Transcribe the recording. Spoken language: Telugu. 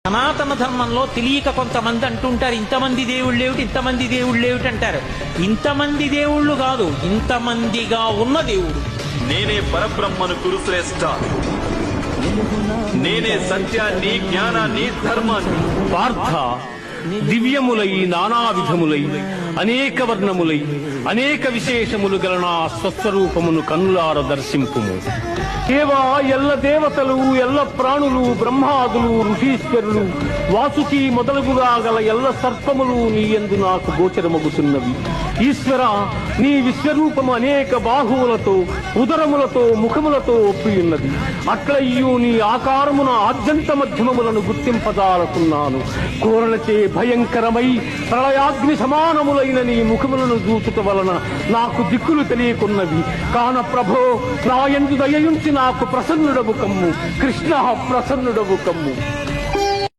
సనాతన ధర్మంలో తెలియక కొంతమంది అంటుంటారు, ఇంతమంది దేవుళ్ళు ఏమిటి, ఇంతమంది దేవుళ్ళు ఏమిటి అంటారు. ఇంతమంది దేవుళ్ళు కాదు, ఇంతమందిగా ఉన్న దేవుడు. నేనే పరబ్రహ్మను కురుశ్రేష్ఠ, నేనే సత్యాన్ని, జ్ఞానాన్ని, ధర్మాన్ని. పార్థ, దివ్యములై నానా విధములై అనేక వర్ణములై అనేక విశేషములు గల నా స్వస్వరూపమును కన్నులార దర్శింపుము. కేవా ఎల్ల దేవతలు, ఎల్ల ప్రాణులు, బ్రహ్మాదులు, ఋషీశ్వరులు, వాసుకి మొదలుగుగా గల ఎల్ల సర్పములు నీ యందు నాకు గోచరమగుతున్నవి. ఈశ్వర, నీ విశ్వరూపము అనేక బాహువులతో, ఉదరములతో, ముఖములతో ఒప్పియున్నది. అట్లయ్యూ నీ ఆకారమున ఆద్యంత మధ్యమములను గుర్తింపజాలకున్నాను. కోరలచే భయంకరమై ప్రళయాగ్ని సమానములైన నీ ముఖములను చూచుట వలన నాకు దిక్కులు తెలియకున్నవి. కాన ప్రభో, నా యందు దయయుంచి నాకు ప్రసన్నుడవు కమ్ము. కృష్ణ, ప్రసన్నుడవు కమ్ము.